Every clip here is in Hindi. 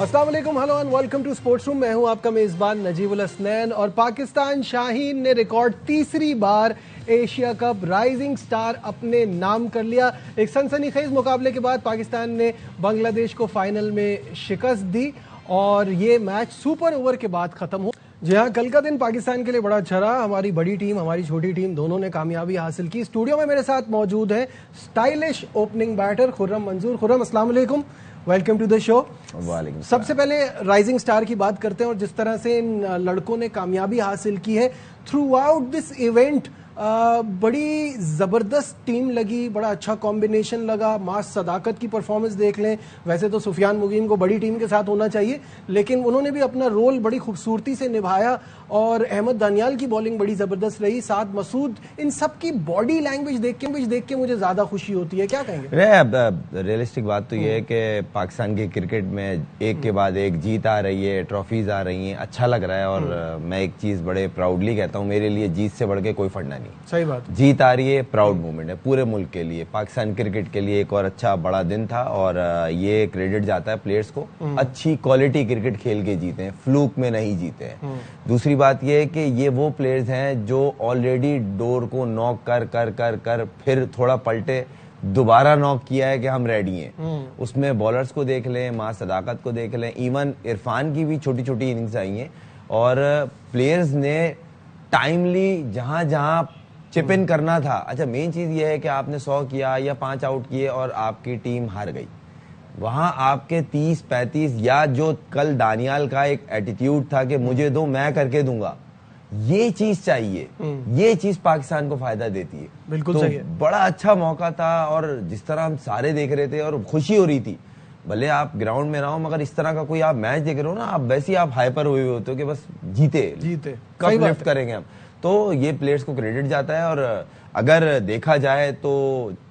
अस्सलाम वालेकुम, hello and welcome to sports room. मैं हूं आपका मेजबान नजीबुल हसनैन और पाकिस्तान शाहीन ने रिकॉर्ड तीसरी बार एशिया कप राइजिंग स्टार अपने नाम कर लिया। एक सनसनीखेज मुकाबले के बाद पाकिस्तान ने बांग्लादेश को फाइनल में शिकस्त दी और ये मैच सुपर ओवर के बाद खत्म हुआ। जी हाँ, कल का दिन पाकिस्तान के लिए बड़ा अच्छा रहा। हमारी बड़ी टीम, हमारी छोटी टीम दोनों ने कामयाबी हासिल की। स्टूडियो में मेरे साथ मौजूद है स्टाइलिश ओपनिंग बैटर खुर्रम मंजूर। खुर्रम, अस्सलाम वालेकुम, वेलकम टू द शो। सबसे पहले राइजिंग स्टार की बात करते हैं और जिस तरह से इन लड़कों ने कामयाबी हासिल की है थ्रू आउट दिस इवेंट, बड़ी ज़बरदस्त टीम लगी, बड़ा अच्छा कॉम्बिनेशन लगा। मास सदाकत की परफॉर्मेंस देख लें, वैसे तो सुफियान मुगीम को बड़ी टीम के साथ होना चाहिए, लेकिन उन्होंने भी अपना रोल बड़ी खूबसूरती से निभाया और अहमद दानियाल की बॉलिंग बड़ी ज़बरदस्त रही, साथ मसूद। इन सब की बॉडी लैंग्वेज देख के मुझे ज़्यादा खुशी होती है। क्या कहेंगे? रियलिस्टिक बात तो ये है कि पाकिस्तान की क्रिकेट में एक के बाद एक जीत आ रही है, ट्रॉफीज आ रही हैं, अच्छा लग रहा है। और मैं एक चीज़ बड़े प्राउडली कहता हूँ, मेरे लिए जीत से बढ़ के कोई फंडा नहीं। सही बात, जीत आ रही है, प्राउड मोमेंट है पूरे मुल्क के लिए। पाकिस्तान क्रिकेट के लिए एक और अच्छा बड़ा दिन था और ये क्रेडिट जाता है प्लेयर्स को। अच्छी क्वालिटी क्रिकेट खेल के जीते हैं, फ्लूक में नहीं जीते हैं। दूसरी बात ये है कि ये वो प्लेयर्स हैं जो ऑलरेडी डोर को नॉक कर कर कर कर फिर थोड़ा पलटे, दोबारा नॉक किया है कि हम रेडी हैं। उसमें बॉलर्स को देख लें, मां सदाकत को देख लें, इवन इरफान की भी छोटी छोटी इनिंग्स आई हैं और प्लेयर्स ने टाइमली जहां जहां चिप इन करना था। अच्छा, मेन चीज ये है कि आपने 100 किया या 5 आउट किए और आपकी टीम हार गई, वहां आपके 30-35 या जो कल दानियाल का एक एटीट्यूड था कि मुझे दो मैं करके दूंगा, ये चीज चाहिए। ये चीज पाकिस्तान को फायदा देती है। बिल्कुल तो सही है। बड़ा अच्छा मौका था और जिस तरह हम सारे देख रहे थे और खुशी हो रही थी, भले आप ग्राउंड में ना हो मगर इस तरह का कोई आप मैच देख रहे हो ना, आप वैसे ही आप हाइपर हुए होते हो कि बस जीते कब लिफ्ट करेंगे हम। तो ये प्लेयर्स को क्रेडिट जाता है और अगर देखा जाए तो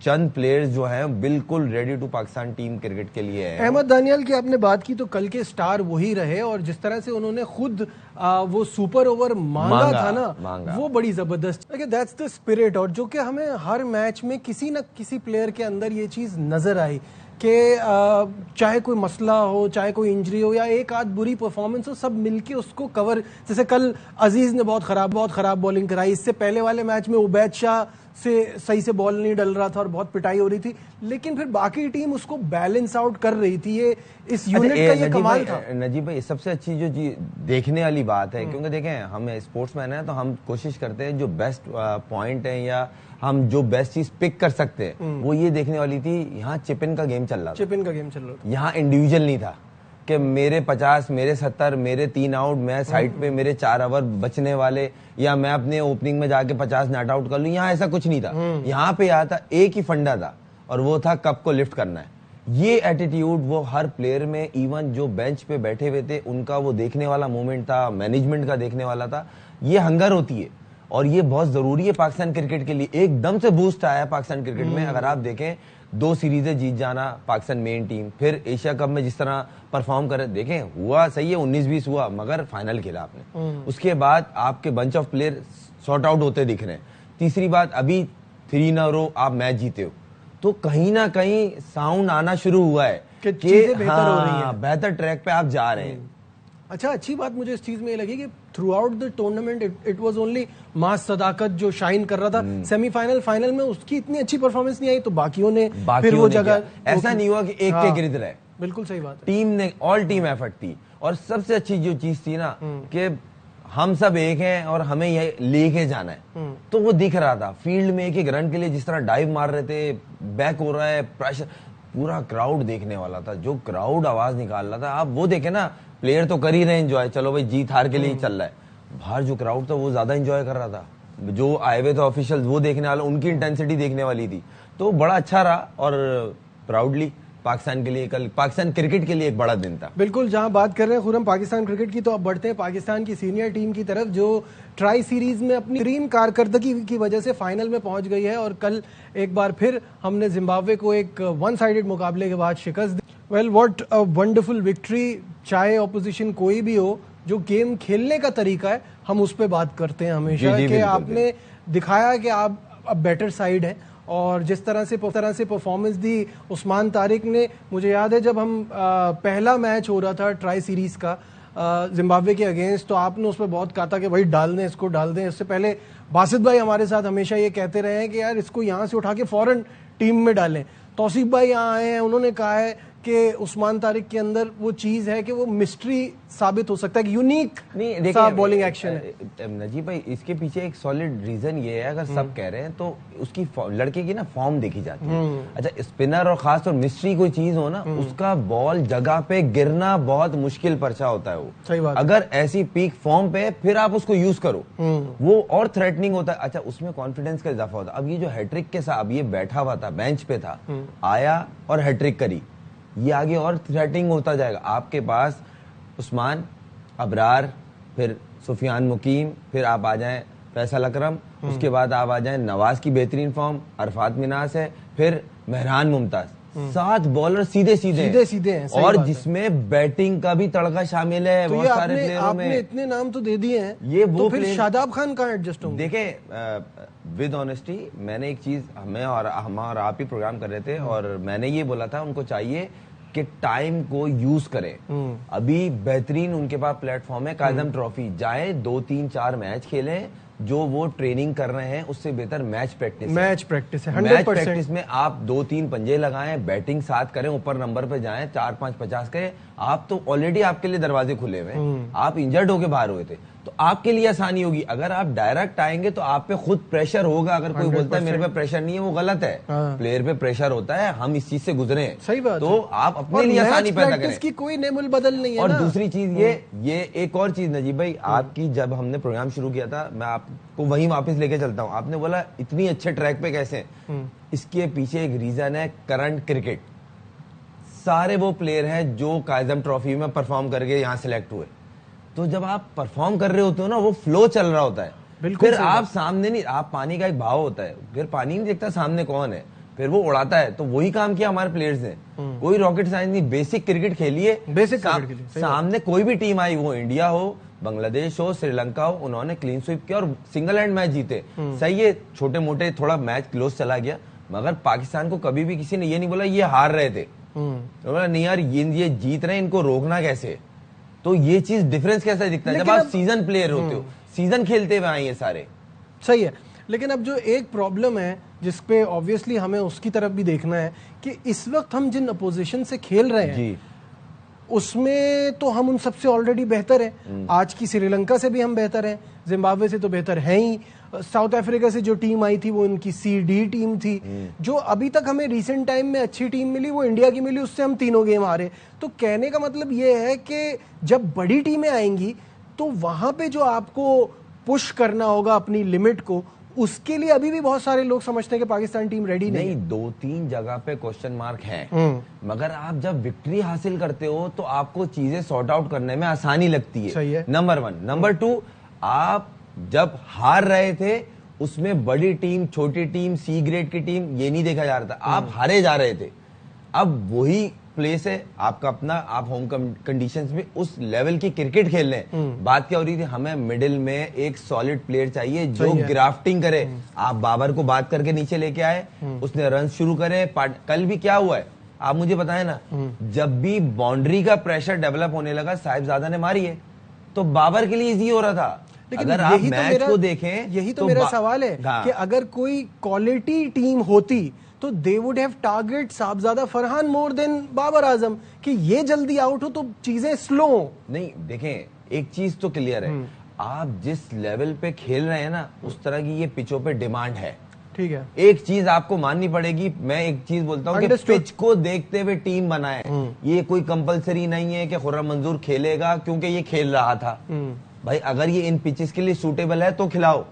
चंद प्लेयर्स जो हैं बिल्कुल ready to Pakistan team cricket के लिए हैं। अहमद दानियाल की आपने बात की तो कल के स्टार वही रहे और जिस तरह से उन्होंने खुद वो सुपर ओवर मांगा था ना, वो बड़ी जबरदस्त। That's the spirit. और जो कि हमें हर मैच में किसी न किसी प्लेयर के अंदर ये चीज नजर आई कि चाहे कोई मसला हो, चाहे कोई इंजरी हो या एक आध बुरी परफॉर्मेंस हो, सब मिलके उसको कवर। जैसे कल अजीज ने बहुत खराब बॉलिंग कराई। इससे पहले वाले मैच में उबैद शाह से सही से बॉल नहीं डल रहा था और बहुत पिटाई हो रही थी, लेकिन फिर बाकी टीम उसको बैलेंस आउट कर रही थी। ये इस यूनिट का ये कमाल था। नजीब भाई, सबसे अच्छी जो देखने वाली बात है, क्योंकि देखें हम स्पोर्ट्समैन हैं तो हम कोशिश करते हैं जो बेस्ट पॉइंट है या हम जो बेस्ट चीज पिक कर सकते हैं वो ये देखने वाली थी। यहाँ चिपिन का गेम चल रहा था, यहाँ इंडिविजुअल नहीं था कि मेरे 50, मेरे 70, मेरे 3 आउट, मैं साइड पे मेरे 4 ओवर बचने वाले, या मैं अपने ओपनिंग में जाके 50 नॉट आउट कर लूं। यहाँ ऐसा कुछ नहीं था। यहाँ पे आता एक ही फंडा था और वो था कप को लिफ्ट करना है। ये एटीट्यूड वो हर प्लेयर में, इवन जो बेंच पे बैठे हुए थे उनका वो देखने वाला मोमेंट था, मैनेजमेंट का देखने वाला था। ये हंगर होती है और ये बहुत जरूरी है पाकिस्तान क्रिकेट के लिए। एकदम से बूस्ट आया पाकिस्तान क्रिकेट में। अगर आप देखें 2 सीरीजें जीत जाना पाकिस्तान मेन टीम, फिर एशिया कप में जिस तरह परफॉर्म करे, देखें हुआ सही है 19-20 हुआ मगर फाइनल खेला आपने। उसके बाद आपके bunch of player sort out होते दिख रहे हैं। तीसरी बात, अभी 3 इन अ रो आप मैच जीते हो, तो कहीं ना कहीं साउंड आना शुरू हुआ है कि बेहतर हो रही है, बेहतर ट्रैक पे आप जा रहे हैं। अच्छा, अच्छी बात मुझे इस चीज में ये लगी कि throughout the tournament it was only मास सदाकत जो शाइन कर रहा था। सेमीफाइनल, फाइनल में उसकी इतनी अच्छी परफॉर्मेंस नहीं आई तो बाकियों ने फिर वो जगह, ऐसा नहीं हुआ कि एक के गिरद रहे। बिल्कुल सही बात है। टीम ने ऑल टीम एफर्ट थी और सबसे अच्छी जो चीज थी ना कि हम सब एक हैं और हमें ये लेके जाना है, तो वो दिख रहा था फील्ड में। एक रन के लिए जिस तरह डाइव मार रहे थे, बैक हो रहा है, प्रेशर, पूरा क्राउड देखने वाला था। जो क्राउड आवाज निकाल रहा था, आप वो देखे ना, प्लेयर तो कर ही रहे एंजॉय, चलो भाई जीत हार के लिए चल रहा है। बाहर जो क्राउड था वो ज्यादा एंजॉय कर रहा था। जो आए हुए थे ऑफिशियल्स वो देखने वाले, उनकी इंटेंसिटी देखने वाली थी। तो बड़ा अच्छा रहा और प्राउडली पाकिस्तान के लिए, कल पाकिस्तान क्रिकेट के लिए एक बड़ा दिन था। बिल्कुल, जहां बात कर रहे हैं खुर्रम पाकिस्तान क्रिकेट की, तो अब बढ़ते हैं पाकिस्तान की सीनियर टीम की तरफ जो ट्राई सीरीज में अपनी ड्रीम कारकर्दगी की वजह से फाइनल में पहुंच गई है। और कल एक बार फिर हमने जिम्बाब्वे को एक 1 साइडेड मुकाबले के बाद शिकस्त दी। Well, what a wonderful victory. चाहे ऑपोजिशन कोई भी हो, जो गेम खेलने का तरीका है हम उस पर बात करते हैं हमेशा कि आपने दिखाया कि आप अब बेटर साइड है और जिस तरह से परफॉर्मेंस दी उस्मान तारिक ने, मुझे याद है जब हम पहला मैच हो रहा था ट्राई सीरीज का जिम्बाब्वे के अगेंस्ट, तो आपने उस पर बहुत कहा था कि भाई डाल दें इसको, डाल दें। इससे पहले बासित भाई हमारे साथ हमेशा ये कहते रहे हैं कि यार इसको यहाँ से उठा के फौरन टीम में डालें। तौसीफ भाई यहाँ आए हैं, उन्होंने कहा है कि उस्मान तारिक के अंदर वो चीज है कि वो मिस्ट्री साबित हो सकता है कि यूनिक सा बॉलिंग एक्शन है। नजीब भाई, इसके पीछे एक सॉलिड रीजन ये है, अगर सब कह रहे हैं तो उसकी लड़के की ना फॉर्म देखी जाती है। अच्छा, स्पिनर और खास तौर मिस्ट्री कोई चीज हो ना, उसका बॉल जगह पे गिरना बहुत मुश्किल पर्चा होता है। वो सही बात, अगर ऐसी पीक फॉर्म पे फिर आप उसको यूज करो, वो और थ्रेटनिंग होता है। अच्छा, उसमें कॉन्फिडेंस का इजाफा होता है। अब ये जो हैट्रिक के साथ, अब ये बैठा हुआ था, बेंच पे था, आया और हैट्रिक करी, ये आगे और थ्रेटनिंग होता जाएगा। आपके पास उस्मान, अबरार, फिर सुफियान मुकीम, फिर आप आ जाएं फैसल अकरम, उसके बाद आप आ जाएं नवाज की बेहतरीन फॉर्म, अरफात मिनास है, फिर मेहरान मुमताज। 7 बॉलर सीधे हैं और जिसमें बैटिंग का भी तड़का शामिल है। तो बहुत सारे प्लेयरों में इतने नाम तो दे दिए हैं, ये वो तो फिर शादाब खान कहाँ एडजस्ट होंगे? देखें, विद ऑनेस्टी, मैंने एक चीज, हम और आप ही प्रोग्राम कर रहे थे और मैंने ये बोला था उनको चाहिए कि टाइम को यूज करें। अभी बेहतरीन उनके पास प्लेटफॉर्म है, कायदम ट्रॉफी, जाए 2-3-4 मैच खेलें। जो वो ट्रेनिंग कर रहे हैं उससे बेहतर मैच प्रैक्टिस है। 100%। मैच प्रैक्टिस में आप 2-3 पंजे लगाएं, बैटिंग साथ करें, ऊपर नंबर पे जाएं, 4-5 50 करें। आप तो ऑलरेडी आपके लिए दरवाजे खुले हुए हैं, आप इंजर्ड होके बाहर हुए थे, तो आपके लिए आसानी होगी। अगर आप डायरेक्ट आएंगे तो आप पे खुद प्रेशर होगा। अगर कोई बोलता है मेरे पे प्रेशर नहीं है, वो गलत है। प्लेयर पे प्रेशर होता है, हम इस चीज से गुजरे हैं। सही बात तो आप अपने लिए आसानी पैदा करें। इसकी कोई नेमुल बदल नहीं है। और दूसरी चीज ये एक और चीज नजीब भाई, आपकी जब हमने प्रोग्राम शुरू किया था, मैं आपको वहीं वापस लेके चलता हूँ। आपने बोला इतनी अच्छे ट्रैक पे कैसे, इसके पीछे एक रीजन है करंट क्रिकेट। सारे वो प्लेयर हैं जो कायदम ट्रॉफी में परफॉर्म करके यहाँ सिलेक्ट हुए। तो जब आप परफॉर्म कर रहे होते हो ना, वो फ्लो चल रहा होता है। फिर आप सामने नहीं, आप पानी का एक भाव होता है, फिर पानी नहीं देखता सामने कौन है, फिर वो उड़ाता है। तो वही काम किया हमारे प्लेयर्स ने, कोई रॉकेट साइंस नहीं, बेसिक क्रिकेट खेलिए। सामने कोई भी टीम आई, वो इंडिया हो, बांग्लादेश हो, श्रीलंका हो, उन्होंने क्लीन स्वीप किया और सिंगल हैंड मैच जीते। सही है, छोटे मोटे थोड़ा मैच क्लोज चला गया, मगर पाकिस्तान को कभी भी किसी ने ये नहीं बोला ये हार रहे थे। बोला नहीं यार, ये जीत रहे हैं, इनको रोकना कैसे। तो ये चीज डिफरेंस कैसा दिखता है जब आप सीजन प्लेयर होते हो, सीजन खेलते हुए आए ये सारे। सही है, लेकिन अब जो एक प्रॉब्लम है जिसपे ऑब्वियसली हमें उसकी तरफ भी देखना है कि इस वक्त हम जिन अपोजिशन से खेल रहे हैं जी, उसमें तो हम उन सबसे ऑलरेडी बेहतर हैं। आज की श्रीलंका से भी हम बेहतर हैं, जिम्बाब्वे से तो बेहतर हैं ही। साउथ अफ्रीका से जो टीम आई थी वो उनकी CD टीम थी। जो अभी तक हमें रिसेंट टाइम में अच्छी टीम मिली वो इंडिया की मिली, उससे हम 3 गेम हारे। तो कहने का मतलब ये है कि जब बड़ी टीमें आएंगी तो वहां पे जो आपको पुश करना होगा अपनी लिमिट को, उसके लिए अभी भी बहुत सारे लोग समझते हैं कि पाकिस्तान टीम रेडी नहीं। 2-3 जगह पे क्वेश्चन मार्क है, मगर आप जब विक्ट्री हासिल करते हो तो आपको चीजें सॉर्ट आउट करने में आसानी लगती है। सही है, नंबर 1। नंबर 2, आप जब हार रहे थे उसमें बड़ी टीम, छोटी टीम, C ग्रेड की टीम, ये नहीं देखा जा रहा था, आप हारे जा रहे थे। अब वही प्लेस है आपका अपना, आप होम कंडीशंस में उस लेवल की क्रिकेट खेल रहे हैं। बात क्या हो रही थी, हमें मिडिल में एक सॉलिड प्लेयर चाहिए जो ग्राफ्टिंग करे। आप बाबर को बात करके नीचे लेके आए, उसने रन शुरू करे। कल भी क्या हुआ है आप मुझे बताएं ना, जब भी बाउंड्री का प्रेशर डेवलप होने लगा, साहिबजादा ने मारी है, तो बाबर के लिए इजी हो रहा था। अगर आप मैच को देखें, यही तो मेरा सवाल है कि अगर कोई क्वालिटी टीम होती तो they would have target Sahibzada Farhan more than Babar Azam, कि ये जल्दी आउट हो तो चीजें स्लो नहीं। देखें, एक चीज तो क्लियर है, आप जिस लेवल पे खेल रहे हैं ना, उस तरह की ये पिचों पे डिमांड है। ठीक है, एक चीज आपको माननी पड़ेगी, मैं एक चीज बोलता हूँ कि पिच को देखते हुए टीम बनाए। ये कोई कंपलसरी नहीं है कि खुर्रम मंजूर खेलेगा क्योंकि ये खेल रहा था। भाई अगर ये इन पिचेस के लिए सूटेबल है तो खिलाओ।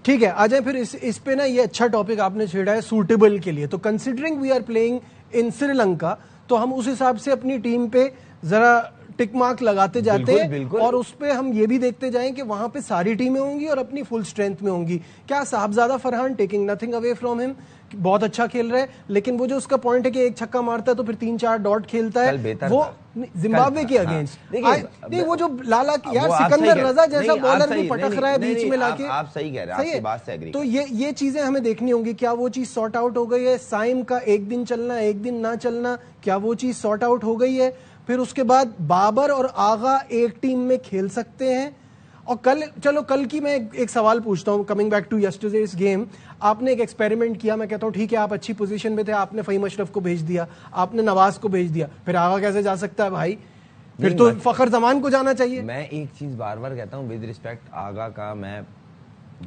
ठीक है, आ जाए फिर इस पे ना, ये अच्छा टॉपिक आपने छेड़ा है सूटेबल के लिए। तो considering we are playing in Sri Lanka, तो हम उस हिसाब से अपनी टीम पे जरा टिक मार्क लगाते जाते हैं बिल्कुल। और उस पे हम ये भी देखते जाएं कि वहां पे सारी टीमें होंगी और अपनी फुल स्ट्रेंथ में होंगी। क्या Sahibzada Farhan, taking nothing away from him, बहुत अच्छा खेल रहा है, लेकिन वो जो उसका पॉइंट है कि एक छक्का मारता है तो फिर 3-4 डॉट खेलता है, वो जिम्बाब्वे के अगेंस्ट नहीं, वो जो लाला यार सिकंदर रजा जैसा बॉलर भी पटक रहा है बीच में लाके। आप सही कह रहे हैं, आपकी बात से एग्री। तो ये चीजें हमें देखनी होंगी, क्या वो चीज सॉर्ट आउट हो गई है? साइम का एक दिन चलना एक दिन ना चलना, क्या वो चीज सॉर्ट आउट हो गई है? फिर उसके बाद बाबर और आगा एक टीम में खेल सकते हैं। और कल की मैं एक सवाल पूछता हूं, coming back to yesterday's game. आपने एक एक्सपेरिमेंट किया, मैं कहता हूं ठीक है आप अच्छी पोजीशन में थे, आपने फहीम अशरफ को भेज दिया, आपने नवाज को भेज दिया, फिर आगा कैसे जा सकता है भाई? फिर तो फखर जमान को जाना चाहिए। मैं एक चीज बार बार कहता हूं, विद रिस्पेक्ट आगा का मैं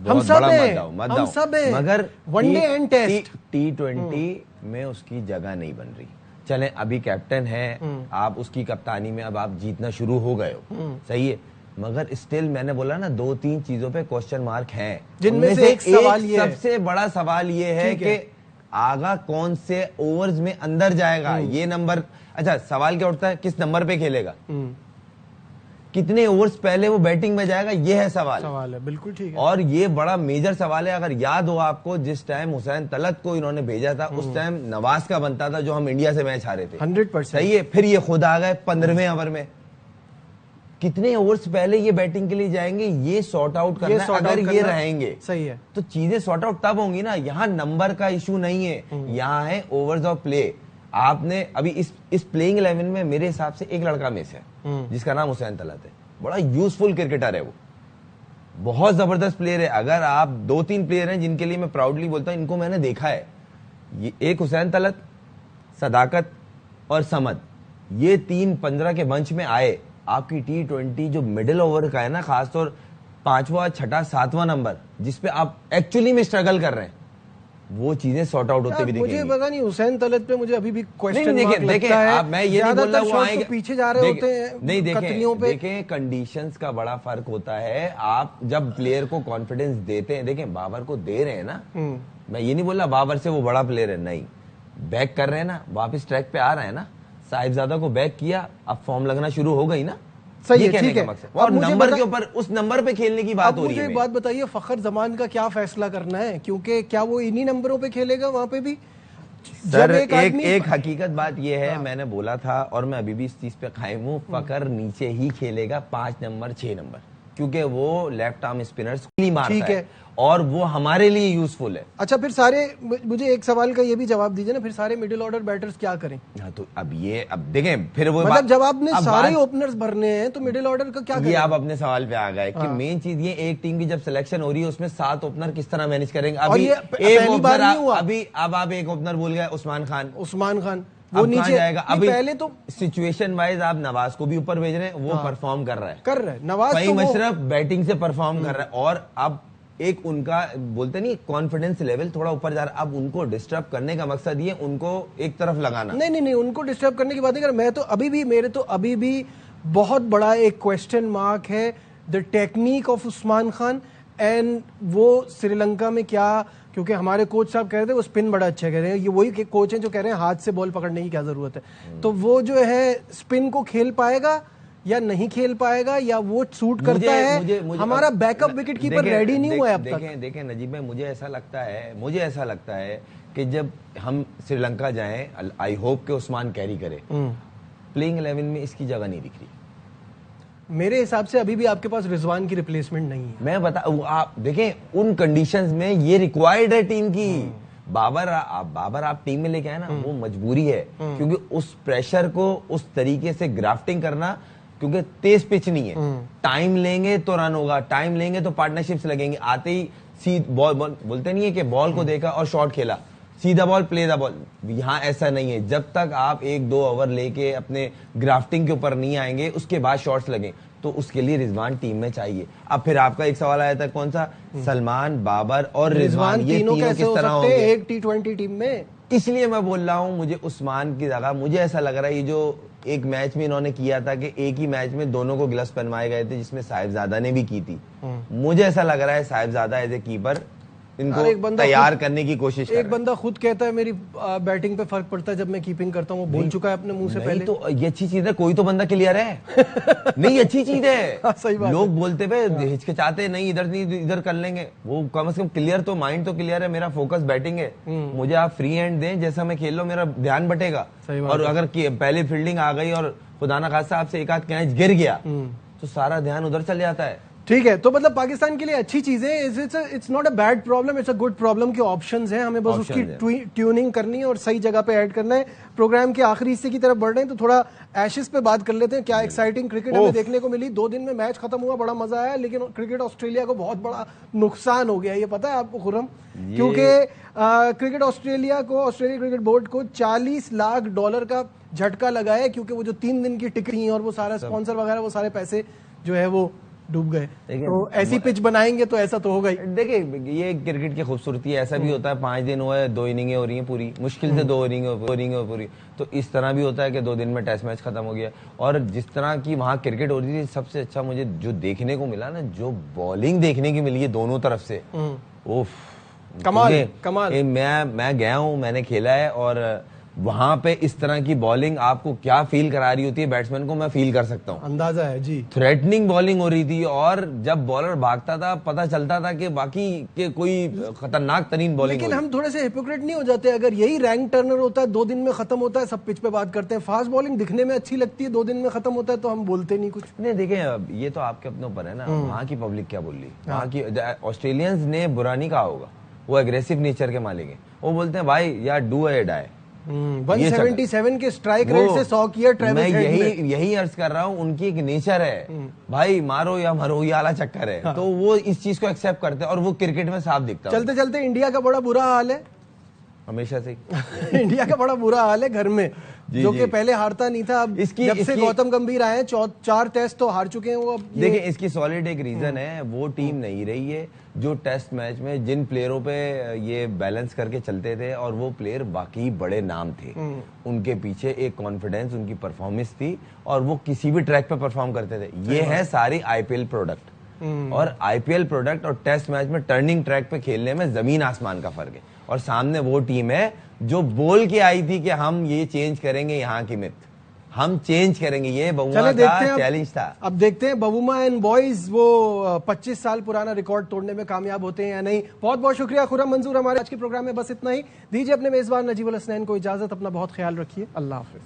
हम सब हैं, मगर वनडे एंड टेस्ट T20 में उसकी जगह नहीं बन रही। चले अभी कैप्टन है, आप उसकी कप्तानी में अब आप जीतना शुरू हो गए हो, सही है, मगर स्टिल मैंने बोला ना 2-3 चीजों पे क्वेश्चन मार्क हैं, जिनमें से एक सवाल ये सबसे बड़ा सवाल ये है कि आगा कौन से ओवर्स में अंदर जाएगा, ये नंबर। अच्छा, सवाल क्या उठता है, किस नंबर पे खेलेगा, कितने ओवर्स पहले वो बैटिंग में जाएगा, ये है सवाल है। बिल्कुल ठीक है, और ये बड़ा मेजर सवाल है। अगर याद हो आपको, जिस टाइम हुसैन तलत को इन्होंने भेजा था, उस टाइम नवाज का बनता था, जो हम इंडिया से मैच हारे थे 100%। सही है, फिर ये खुद आ गए 15वें ओवर में। कितने ओवर्स पहले ये बैटिंग के लिए जाएंगे, ये सॉर्ट आउट करना है। अगर ये रहेंगे, सही है, तो चीजें सॉर्ट आउट तब होंगी ना। यहाँ नंबर का इशू नहीं है, यहाँ है ओवर्स ऑफ प्ले। आपने अभी इस प्लेइंग 11 में मेरे हिसाब से एक लड़का मिस है, जिसका नाम हुसैन तलत है। बड़ा यूजफुल क्रिकेटर है वो, बहुत जबरदस्त प्लेयर है। अगर आप 2-3 प्लेयर हैं जिनके लिए मैं प्राउडली बोलता हूं, इनको मैंने देखा है, ये एक हुसैन तलत, सदाकत और समद, ये 3-15 के मंच में आए। आपकी T20 जो मिडिल ओवर का है ना, खासतौर 5वां, 6ठा, 7वां नंबर, जिसपे आप एक्चुअली में स्ट्रगल कर रहे हैं, वो चीजें सॉर्ट आउट होते भी दिखेंगी। मुझे पता नहीं, हुसैन तलत पे मुझे अभी भी क्वेश्चन मार्क लगता है। आप, मैं ये नहीं बोल रहा वो आएंगे, पीछे जा रहे होते हैं, नहीं देखें कंडीशंस का बड़ा फर्क होता है। आप जब प्लेयर को कॉन्फिडेंस देते हैं, देखें बाबर को दे रहे हैं ना, मैं ये नहीं बोल रहा बाबर से वो बड़ा प्लेयर है, नहीं, बैक कर रहे हैं ना, वापस ट्रैक पे आ रहे हैं ना, साहिबजादा को बैक किया, अब फॉर्म लगना शुरू हो गई ना, सही है, ठीक है। और नंबर के ऊपर, उस नंबर पे खेलने की बात हो रही है। मुझे एक बात बताइए, फखर जमान का क्या फैसला करना है, क्योंकि क्या वो इन्हीं नंबरों पे खेलेगा वहां पे भी? सर, एक हकीकत बात ये है, मैंने बोला था और मैं अभी भी इस चीज पे कायम हूँ, फखर नीचे ही खेलेगा 5 नंबर 6 नंबर, क्योंकि वो लेफ्ट आर्म स्पिनर्स मारता है और वो हमारे लिए यूजफुल है। अच्छा, फिर सारे, मुझे एक सवाल का ये भी जवाब दीजिए ना, फिर सारे मिडिल ऑर्डर बैटर्स क्या करें? हाँ, तो अब देखें, फिर वो मतलब जब आपने सारे ओपनर्स भरने हैं तो मिडिल ऑर्डर का क्या करें? ये आप अपने सवाल पे आ गए कि मेन चीज ये, एक टीम की जब सिलेक्शन हो रही है उसमें 7 ओपनर किस तरह मैनेज करेंगे। अभी एक ओपनर, अभी अब आप एक ओपनर भूल गए, उस्मान खान वो नीचे जाएगा। अभी पहले तो सिचुएशन वाइज आप नवाज को भी ऊपर भेज रहे हैं, वो परफॉर्म कर रहा है नवाज, फहीम अशरफ बैटिंग से परफॉर्म कर रहा है, और अब एक उनका बोलते नहीं कॉन्फिडेंस लेवल थोड़ा ऊपर जा रहा है। अब उनको डिस्टर्ब करने का मकसद ये, उनको एक तरफ लगाना। नहीं, उनको डिस्टर्ब करने की बात नहीं कर, मैं तो अभी भी बहुत बड़ा एक क्वेश्चन मार्क है the technique of Usman Khan and वो श्रीलंका में क्या, क्योंकि हमारे कोच साहब कह रहे थे वो स्पिन बड़ा अच्छा कह रहे हैं, ये वही कोच हैं जो कह रहे हैं हाथ से बॉल पकड़ने की क्या जरूरत है, तो वो जो है स्पिन को खेल पाएगा या नहीं खेल पाएगा, या वो सूट करता है? हमारा बैकअप विकेट कीपर रेडी नहीं हुआ है अब तक। देखें नजीब भाई, मुझे ऐसा लगता है कि जब हम श्रीलंका जाएं, आई होप के उस्मान कैरी करे, प्लेइंग 11 में इसकी जगह नहीं दिख रही मेरे हिसाब से। अभी भी आपके पास रिजवान की रिप्लेसमेंट नहीं है। मैं आप देखें उन कंडीशंस में ये रिक्वायर्ड है टीम की। बाबर आप टीम में लेके आए ना, वो मजबूरी है, क्योंकि उस प्रेशर को उस तरीके से ग्राफ्टिंग करना, क्योंकि तेज पिच नहीं है, टाइम लेंगे तो रन होगा, टाइम लेंगे तो पार्टनरशिप्स लगेंगे। आते ही सीधा बॉल बोलते नहीं है कि बॉल को देखा और शॉट खेला, सीधा बॉल प्ले द बॉल, यहाँ ऐसा नहीं है। जब तक आप 1-2 ओवर लेके अपने ग्राफ्टिंग के ऊपर नहीं आएंगे, उसके बाद शॉट्स लगे, तो उसके लिए रिजवान टीम में चाहिए। अब फिर आपका एक सवाल आया था, कौन सा? सलमान, बाबर और रिजवान, ये तीनों किस तरह होंगे एक T20 टीम में? इसलिए मैं बोल रहा हूं, मुझे उस्मान की जगह, मुझे ऐसा लग रहा है ये जो एक मैच में इन्होंने किया था कि एक ही मैच में दोनों को ग्लव्स पहनवाए गए थे, जिसमें साहिबजादा ने भी की थी, मुझे ऐसा लग रहा है साहिबजादा एज ए कीपर इनको तैयार करने की कोशिश कर रहे हैं। एक बंदा खुद कहता है मेरी बैटिंग पे फर्क पड़ता है जब मैं कीपिंग करता हूँ, वो बोल चुका है अपने मुंह से पहले। तो ये अच्छी चीज है, कोई तो बंदा क्लियर है। नहीं अच्छी चीज है। सही बात लोग बोलते हुए हिचकिचाते नहीं, इधर नहीं इधर कर लेंगे, वो कम से कम क्लियर तो, माइंड तो क्लियर है, मेरा फोकस बैटिंग है, मुझे आप फ्री हैंड दें, जैसा मैं खेल लो मेरा ध्यान बटेगा। और अगर अगर फील्डिंग आ गई और खुदा ना खास्ता आपसे एक आध कैच गिर गया तो सारा ध्यान उधर चल जाता है। ठीक है, तो मतलब पाकिस्तान के लिए अच्छी चीजें, it's not a bad problem, it's a good problem की ऑप्शंस हैं, हमें बस उसकी ट्यूनिंग करनी है और सही जगह पे ऐड करना है। प्रोग्राम के आखिरी हिस्से की तरफ बढ़ रहे हैं तो थोड़ा एशेस पे बात कर लेते हैं। क्या एक्साइटिंग क्रिकेट हमें देखने को मिली, 2 दिन में मैच खत्म हुआ, बड़ा मजा आया, लेकिन क्रिकेट ऑस्ट्रेलिया को बहुत बड़ा नुकसान हो गया, ये पता है आपको खुर्रम? क्योंकि क्रिकेट ऑस्ट्रेलिया क्रिकेट बोर्ड को $40 लाख का झटका लगा है, क्योंकि वो जो 3 दिन की टिकट थी और वो सारा स्पॉन्सर वगैरह वो सारे पैसे जो है वो डूब गए। तो ऐसी पिच बनाएंगे तो ऐसा तो होगा ही। देखिए ये क्रिकेट की खूबसूरती है, ऐसा भी होता है 5 दिन हुए 2 इनिंगें हो रही हैं पूरी, मुश्किल से 2 इनिंगें पूरी, तो इस तरह भी होता है कि 2 दिन में टेस्ट मैच खत्म हो गया। और जिस तरह की वहां क्रिकेट हो रही थी, सबसे अच्छा मुझे जो देखने को मिला ना, जो बॉलिंग देखने की मिली है दोनों तरफ से, ओफ कमाल। मैं गया हूं, मैंने खेला है, और वहां पे इस तरह की बॉलिंग आपको क्या फील करा रही होती है बैट्समैन को, मैं फील कर सकता हूँ, अंदाजा है जी। थ्रेटनिंग बॉलिंग हो रही थी, और जब बॉलर भागता था पता चलता था कि बाकी के कोई खतरनाक तरीन बॉलिंग। लेकिन हम थोड़े से हिपोक्रेट नहीं हो जाते? अगर यही रैंक टर्नर होता है 2 दिन में खत्म होता है, सब पिच पे बात करते हैं, फास्ट बॉलिंग दिखने में अच्छी लगती है, 2 दिन में खत्म होता है तो हम बोलते नहीं कुछ। नहीं देखें, ये तो आपके अपने ऊपर है ना, वहाँ की पब्लिक क्या बोल रही है, वहाँ की ऑस्ट्रेलियंस ने बुरा नहीं कहा होगा, वो एग्रेसिव नेचर के मालिक है, वो बोलते हैं भाई यार डू ए डाई। 177 के स्ट्राइक रेट से 100 किया ट्रेविस हेड ने। यही अर्ज कर रहा हूँ, उनकी एक नेचर है भाई, मारो या मरो, ये आला चक्कर है। हाँ। तो वो इस चीज को एक्सेप्ट करते हैं और वो क्रिकेट में साफ दिखता है। चलते चलते इंडिया का बड़ा बुरा हाल है, हमेशा से इंडिया का बड़ा बुरा हाल है घर में, जो कि पहले हारता नहीं था। अब जब से गौतम गंभीर आए 4 टेस्ट तो हार चुके हैं वो। अब देखिए इसकी सॉलिड एक रीजन है, वो टीम नहीं रही है जो टेस्ट मैच में जिन प्लेयरों पे ये बैलेंस करके चलते थे, और वो प्लेयर बाकी बड़े नाम थे, उनके पीछे एक कॉन्फिडेंस, उनकी परफॉर्मेंस थी, और वो किसी भी ट्रैक पे परफॉर्म करते थे। ये है सारी आईपीएल प्रोडक्ट, और आईपीएल प्रोडक्ट और टेस्ट मैच में टर्निंग ट्रैक पे खेलने में जमीन आसमान का फर्क है। और सामने वो टीम है जो बोल के आई थी कि हम ये चेंज करेंगे, यहाँ की मिथ हम चेंज करेंगे, ये बबूमा का चैलेंज था। अब देखते हैं बबूमा एंड बॉयज वो 25 साल पुराना रिकॉर्ड तोड़ने में कामयाब होते हैं या नहीं। बहुत बहुत शुक्रिया खुर्रम मंजूर, हमारे आज के प्रोग्राम में बस इतना ही। दीजिए अपने मेजबान नजीबुल हसनैन को इजाजत, अपना बहुत ख्याल रखिए, अल्लाह हाफिज।